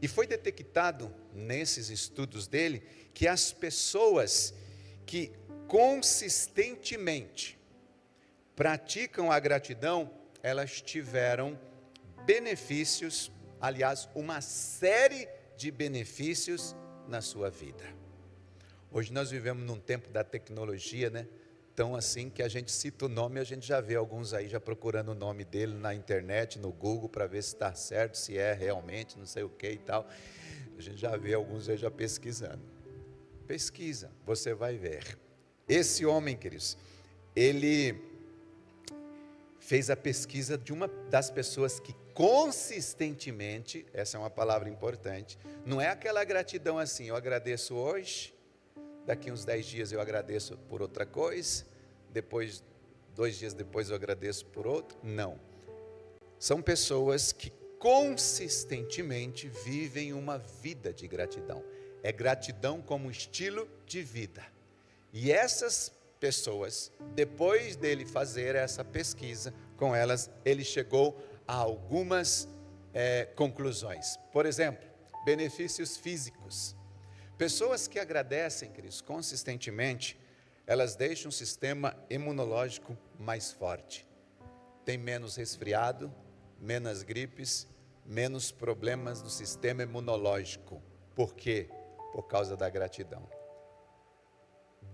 E foi detectado nesses estudos dele que as pessoas que consistentemente praticam a gratidão, elas tiveram benefícios, aliás, uma série de benefícios na sua vida. Hoje nós vivemos num tempo da tecnologia, né? Então assim que a gente cita o nome, a gente já vê alguns aí já procurando o nome dele na internet, no Google, para ver se está certo, se é realmente, não sei o que e tal. A gente já vê alguns aí já pesquisando. Pesquisa, você vai ver. Esse homem, queridos, ele fez a pesquisa de uma das pessoas que consistentemente, essa é uma palavra importante, não é aquela gratidão assim, eu agradeço hoje, daqui uns 10 dias eu agradeço por outra coisa, depois, 2 dias depois eu agradeço por outra. Não. São pessoas que consistentemente vivem uma vida de gratidão. É gratidão como estilo de vida. E essas pessoas, depois dele fazer essa pesquisa com elas, ele chegou a algumas conclusões. Por exemplo, benefícios físicos. Pessoas que agradecem, queridos, consistentemente, elas deixam o sistema imunológico mais forte. Tem menos resfriado, menos gripes, menos problemas do sistema imunológico. Por quê? Por causa da gratidão.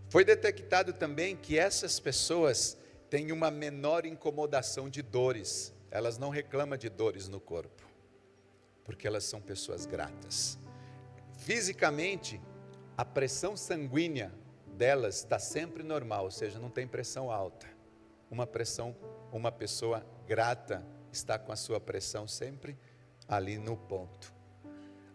Foi detectado também que essas pessoas têm uma menor incomodação de dores. Elas não reclamam de dores no corpo, porque elas são pessoas gratas. Fisicamente, a pressão sanguínea delas está sempre normal, ou seja, não tem pressão alta. Uma pessoa grata está com a sua pressão sempre ali no ponto.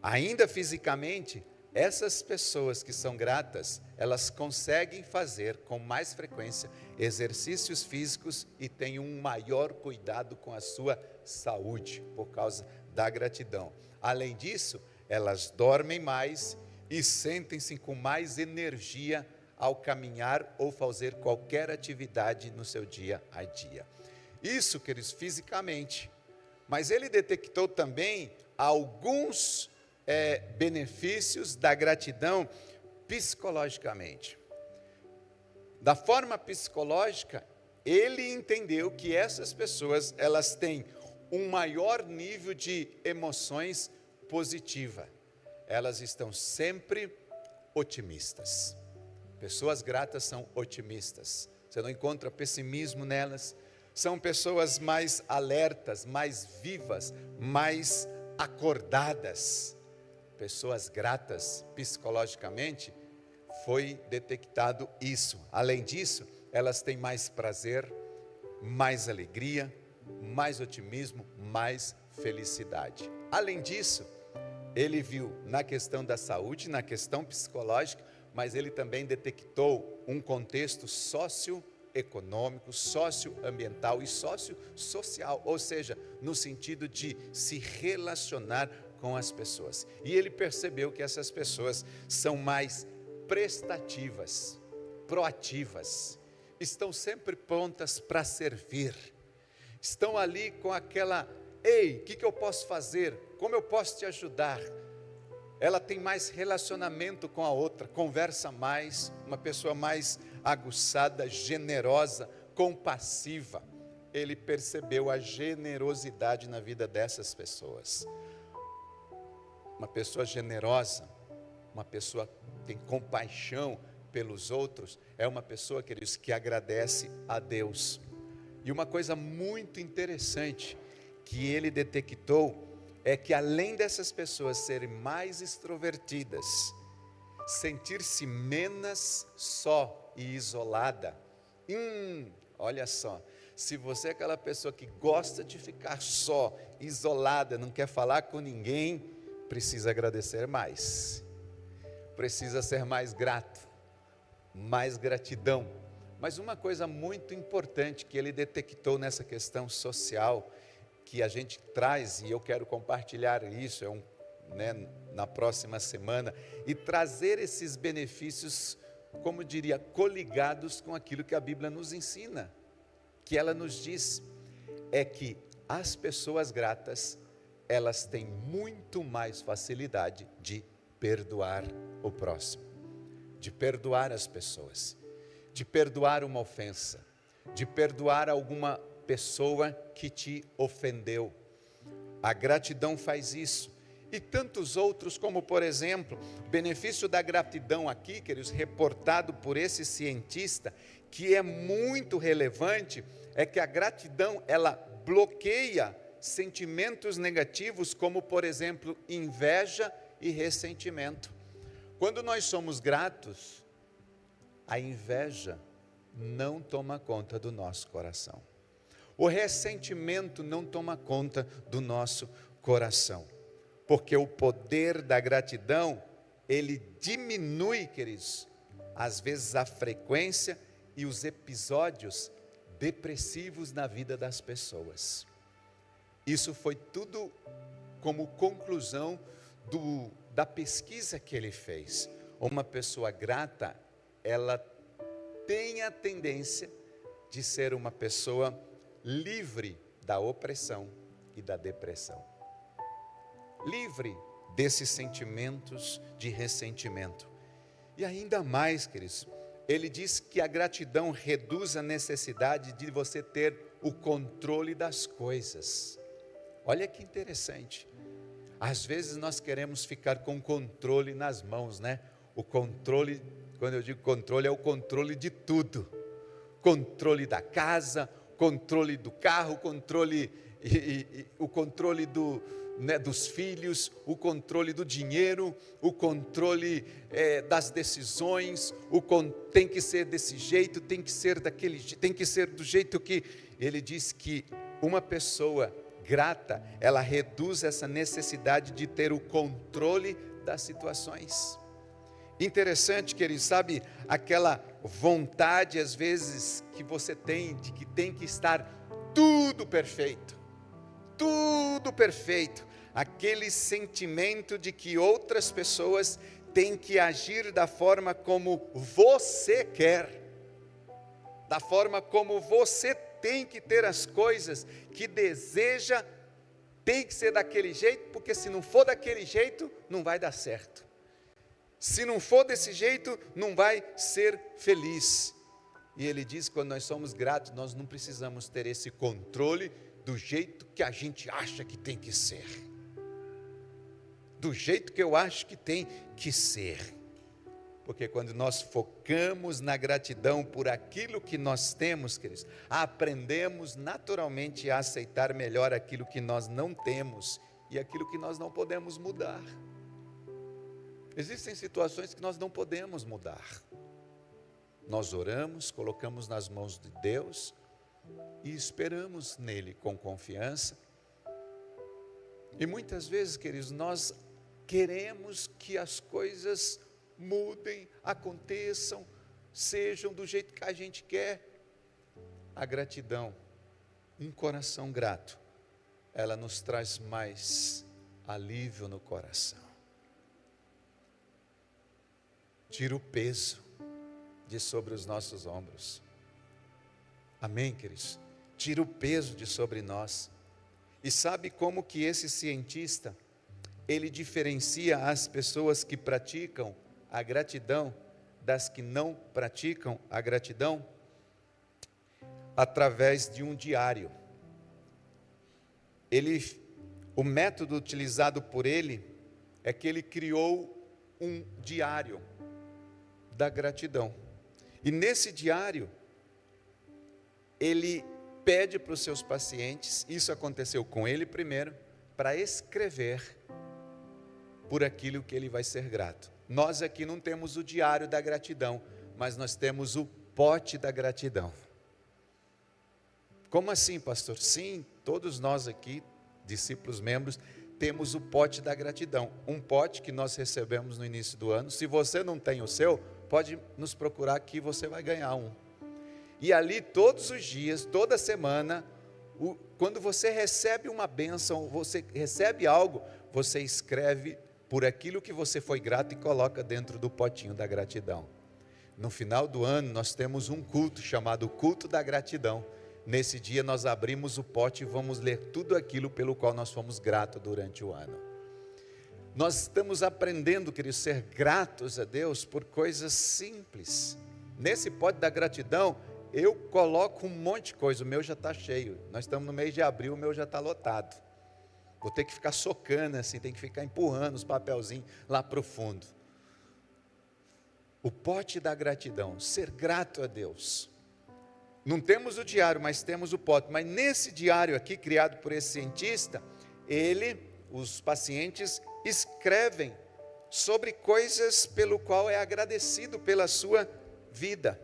Ainda fisicamente, essas pessoas que são gratas, elas conseguem fazer com mais frequência exercícios físicos e têm um maior cuidado com a sua saúde, por causa da gratidão. Além disso, elas dormem mais e sentem-se com mais energia ao caminhar ou fazer qualquer atividade no seu dia a dia. Isso, queridos, fisicamente. Mas ele detectou também alguns benefícios da gratidão psicologicamente. Da forma psicológica, ele entendeu que essas pessoas, elas têm um maior nível de emoções positiva. Elas estão sempre otimistas. Pessoas gratas são otimistas. Você não encontra pessimismo nelas. São pessoas mais alertas, mais vivas, mais acordadas. Pessoas gratas psicologicamente, foi detectado isso. Além disso, elas têm mais prazer, mais alegria, mais otimismo, mais felicidade. Além disso, ele viu na questão da saúde, na questão psicológica, mas ele também detectou um contexto socioeconômico, socioambiental e sociosocial, ou seja, no sentido de se relacionar com as pessoas. E ele percebeu que essas pessoas são mais prestativas, proativas, estão sempre prontas para servir, estão ali com aquela: ei, o que eu posso fazer? Como eu posso te ajudar? Ela tem mais relacionamento com a outra, conversa mais, uma pessoa mais aguçada, generosa, compassiva. Ele percebeu a generosidade na vida dessas pessoas. Uma pessoa generosa, uma pessoa que tem compaixão pelos outros, é uma pessoa, queridos, que agradece a Deus. E uma coisa muito interessante que ele detectou é que, além dessas pessoas serem mais extrovertidas, sentir-se menos só e isolada, olha só, Se você é aquela pessoa que gosta de ficar só, isolada, não quer falar com ninguém, precisa agradecer mais. Precisa ser mais grato, mais gratidão. Mas uma coisa muito importante que ele detectou nessa questão social, que a gente traz, e eu quero compartilhar isso, na próxima semana, e trazer esses benefícios, como diria, coligados com aquilo que a Bíblia nos ensina, que ela nos diz, é que as pessoas gratas, elas têm muito mais facilidade de perdoar o próximo, de perdoar as pessoas, de perdoar uma ofensa, de perdoar alguma pessoa que te ofendeu. A gratidão faz isso. E tantos outros, como por exemplo, o benefício da gratidão aqui, queridos, reportado por esse cientista, que é muito relevante, é que a gratidão, ela bloqueia sentimentos negativos, como por exemplo, inveja e ressentimento. Quando nós somos gratos, a inveja não toma conta do nosso coração. O ressentimento não toma conta do nosso coração. Porque o poder da gratidão, ele diminui, queridos, às vezes a frequência e os episódios depressivos na vida das pessoas. Isso foi tudo como conclusão da pesquisa que ele fez. Uma pessoa grata, ela tem a tendência de ser uma pessoa livre da opressão e da depressão. Livre desses sentimentos de ressentimento. E ainda mais, queridos, ele diz que a gratidão reduz a necessidade de você ter o controle das coisas. Olha que interessante. Às vezes nós queremos ficar com o controle nas mãos, né? O controle, quando eu digo controle, é o controle de tudo. Controle da casa, controle do carro, o controle dos filhos, o controle do dinheiro, o controle das decisões, tem que ser desse jeito, tem que ser daquele jeito, tem que ser do jeito que... Ele diz que uma pessoa grata, ela reduz essa necessidade de ter o controle das situações. Interessante, querido, sabe, aquela vontade às vezes que você tem, de que tem que estar tudo perfeito, aquele sentimento de que outras pessoas têm que agir da forma como você quer, da forma como você tem que ter as coisas que deseja, tem que ser daquele jeito, porque se não for daquele jeito, não vai dar certo. Se não for desse jeito, não vai ser feliz. E ele diz que quando nós somos gratos, nós não precisamos ter esse controle do jeito que a gente acha que tem que ser. Do jeito que eu acho que tem que ser. Porque quando nós focamos na gratidão por aquilo que nós temos, queridos, aprendemos naturalmente a aceitar melhor aquilo que nós não temos e aquilo que nós não podemos mudar. Existem situações que nós não podemos mudar. Nós oramos, colocamos nas mãos de Deus e esperamos nele com confiança. E muitas vezes, queridos, nós queremos que as coisas mudem, aconteçam, sejam do jeito que a gente quer. A gratidão, um coração grato, ela nos traz mais alívio no coração. Tira o peso de sobre os nossos ombros. Amém, queridos? Tira o peso de sobre nós. E sabe como que esse cientista, ele diferencia as pessoas que praticam a gratidão das que não praticam a gratidão? Através de um diário. O método utilizado por ele é que ele criou um diário da gratidão. E nesse diário, ele pede para os seus pacientes, isso aconteceu com ele primeiro, para escrever por aquilo que ele vai ser grato. Nós aqui não temos o diário da gratidão, mas nós temos o pote da gratidão. Como assim, pastor? Sim, todos nós aqui, discípulos membros, temos o pote da gratidão. Um pote que nós recebemos no início do ano. Se você não tem o seu, pode nos procurar que você vai ganhar um. E ali todos os dias, toda semana, quando você recebe uma bênção, você recebe algo, você escreve por aquilo que você foi grato e coloca dentro do potinho da gratidão. No final do ano nós temos um culto chamado Culto da Gratidão. Nesse dia nós abrimos o pote e vamos ler tudo aquilo pelo qual nós fomos gratos durante o ano. Nós estamos aprendendo, queridos, ser gratos a Deus por coisas simples. Nesse pote da gratidão, eu coloco um monte de coisa, o meu já está cheio. Nós estamos no mês de abril, o meu já está lotado. Vou ter que ficar socando assim, tem que ficar empurrando os papelzinhos lá para o fundo. O pote da gratidão, ser grato a Deus. Não temos o diário, mas temos o pote. Mas nesse diário aqui, criado por esse cientista, os pacientes escrevem sobre coisas pelo qual é agradecido pela sua vida.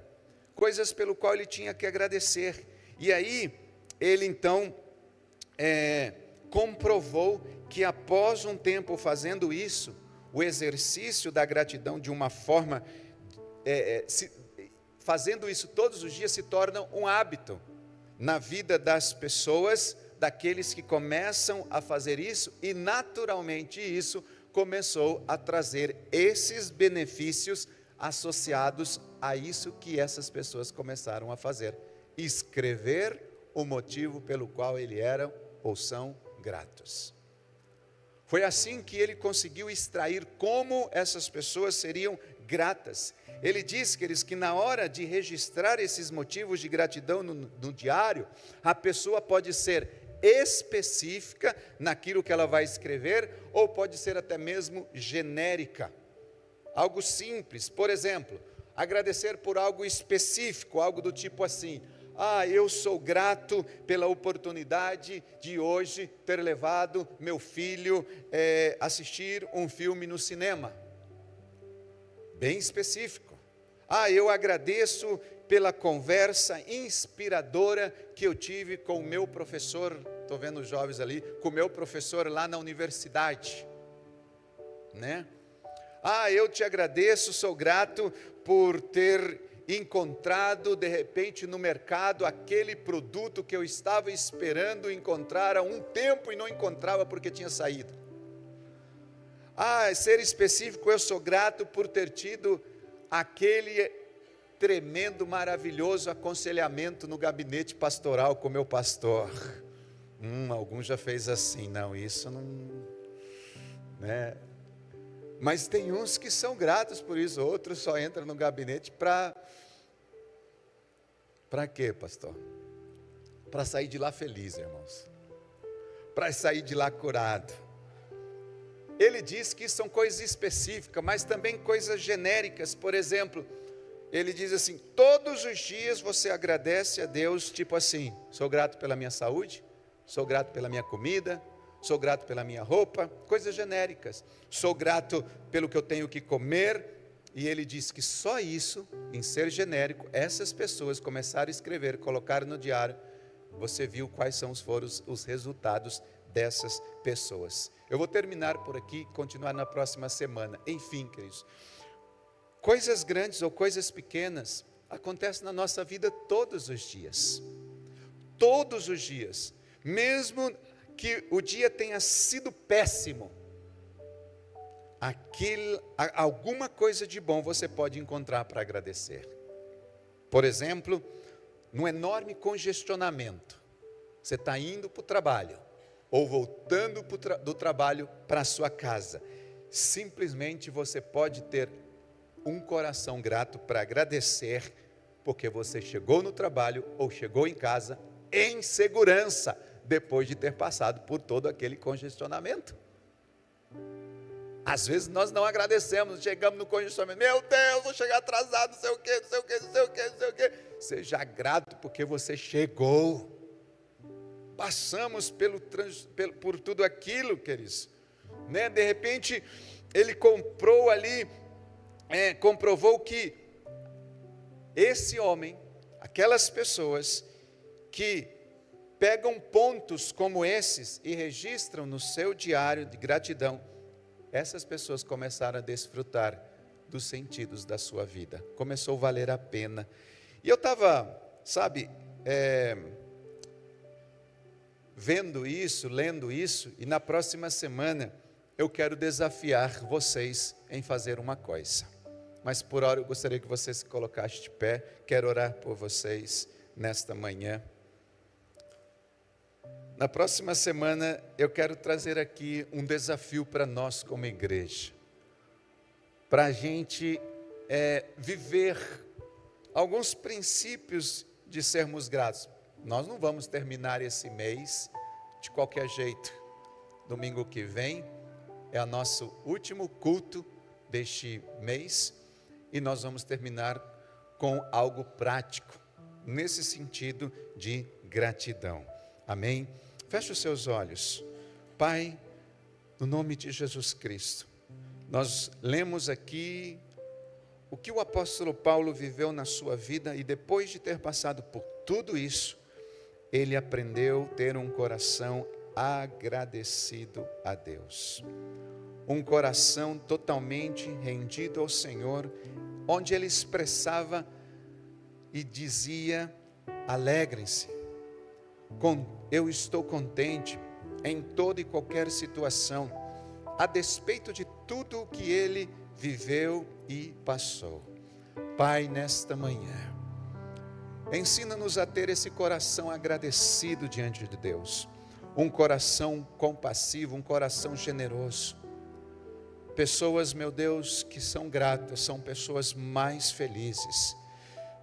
Coisas pelo qual ele tinha que agradecer. E aí, ele então comprovou que após um tempo fazendo isso, o exercício da gratidão de uma forma, fazendo isso todos os dias, se torna um hábito na vida das pessoas, daqueles que começam a fazer isso, e naturalmente isso começou a trazer esses benefícios associados a isso que essas pessoas começaram a fazer: escrever o motivo pelo qual eles eram ou são gratos. Foi assim que ele conseguiu extrair como essas pessoas seriam gratas. Ele diz, queridos, que na hora de registrar esses motivos de gratidão no diário, a pessoa pode ser específica naquilo que ela vai escrever, ou pode ser até mesmo genérica. Algo simples, por exemplo, agradecer por algo específico, algo do tipo assim: eu sou grato pela oportunidade de hoje ter levado meu filho assistir um filme no cinema. Bem específico. Eu agradeço pela conversa inspiradora que eu tive com o meu professor, estou vendo os jovens ali, com o meu professor lá na universidade, né? Eu te agradeço, sou grato por ter encontrado de repente no mercado aquele produto que eu estava esperando encontrar há um tempo e não encontrava porque tinha saído. Ser específico, eu sou grato por ter tido aquele tremendo, maravilhoso aconselhamento no gabinete pastoral com meu pastor. Alguns já fez assim, não, isso não, né? Mas tem uns que são gratos por isso, outros só entram no gabinete para quê, pastor? Para sair de lá feliz, irmãos. Para sair de lá curado. Ele diz que são coisas específicas, mas também coisas genéricas. Por exemplo, ele diz assim: todos os dias você agradece a Deus, tipo assim: sou grato pela minha saúde, sou grato pela minha comida, sou grato pela minha roupa, coisas genéricas. Sou grato pelo que eu tenho que comer. E ele diz que só isso, em ser genérico, essas pessoas começaram a escrever, colocaram no diário. Você viu quais foram os resultados dessas pessoas. Eu vou terminar por aqui, continuar na próxima semana. Enfim, queridos, coisas grandes ou coisas pequenas acontecem na nossa vida todos os dias. Todos os dias. Mesmo que o dia tenha sido péssimo, alguma coisa de bom você pode encontrar para agradecer. Por exemplo, num enorme congestionamento, você está indo para o trabalho, ou voltando do trabalho para a sua casa, simplesmente você pode ter um coração grato para agradecer, porque você chegou no trabalho ou chegou em casa em segurança, depois de ter passado por todo aquele congestionamento. Às vezes nós não agradecemos, chegamos no congestionamento: meu Deus, vou chegar atrasado, não sei o que, não sei o que, não sei o que, não sei o que. Seja grato porque você chegou. Passamos por tudo aquilo, queridos, né? De repente, ele comprovou que esse homem, aquelas pessoas que pegam pontos como esses e registram no seu diário de gratidão, essas pessoas começaram a desfrutar dos sentidos da sua vida. Começou a valer a pena. E eu estava, vendo isso, lendo isso, e na próxima semana eu quero desafiar vocês em fazer uma coisa. Mas por hora eu gostaria que vocês se colocassem de pé. Quero orar por vocês nesta manhã. Na próxima semana eu quero trazer aqui um desafio para nós como igreja. Para a gente viver alguns princípios de sermos gratos. Nós não vamos terminar esse mês de qualquer jeito. Domingo que vem é o nosso último culto deste mês e nós vamos terminar com algo prático, nesse sentido de gratidão. Amém? Feche os seus olhos. Pai, no nome de Jesus Cristo, nós lemos aqui o que o apóstolo Paulo viveu na sua vida e depois de ter passado por tudo isso, ele aprendeu a ter um coração agradecido a Deus. Um coração totalmente rendido ao Senhor, onde ele expressava e dizia: alegrem-se, eu estou contente em toda e qualquer situação, a despeito de tudo o que ele viveu e passou. Pai, nesta manhã, ensina-nos a ter esse coração agradecido diante de Deus, um coração compassivo, um coração generoso. Pessoas, meu Deus, que são gratas, são pessoas mais felizes,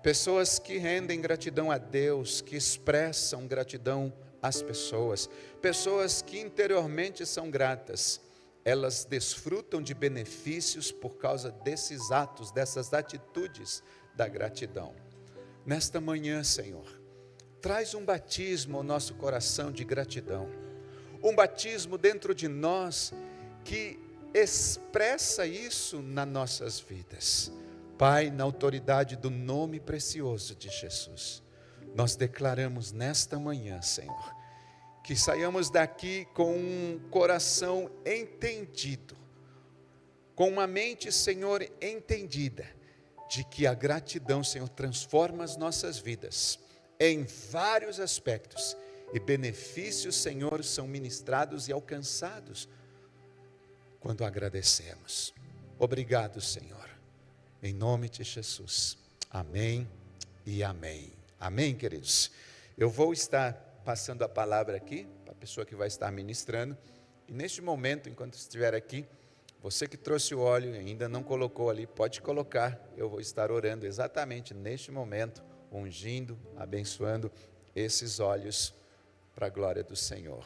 pessoas que rendem gratidão a Deus, que expressam gratidão às pessoas, pessoas que interiormente são gratas, elas desfrutam de benefícios por causa desses atos, dessas atitudes da gratidão. Nesta manhã, Senhor, traz um batismo ao nosso coração de gratidão, um batismo dentro de nós que expressa isso nas nossas vidas. Pai, na autoridade do nome precioso de Jesus, nós declaramos nesta manhã, Senhor, que saiamos daqui com um coração entendido, com uma mente, Senhor, entendida, de que a gratidão, Senhor, transforma as nossas vidas em vários aspectos, e benefícios, Senhor, são ministrados e alcançados quando agradecemos. Obrigado, Senhor, em nome de Jesus, amém e amém. Amém, queridos? Eu vou estar passando a palavra aqui, para a pessoa que vai estar ministrando, e neste momento, enquanto estiver aqui, você que trouxe o óleo e ainda não colocou ali, pode colocar, eu vou estar orando exatamente neste momento, ungindo, abençoando esses óleos para a glória do Senhor.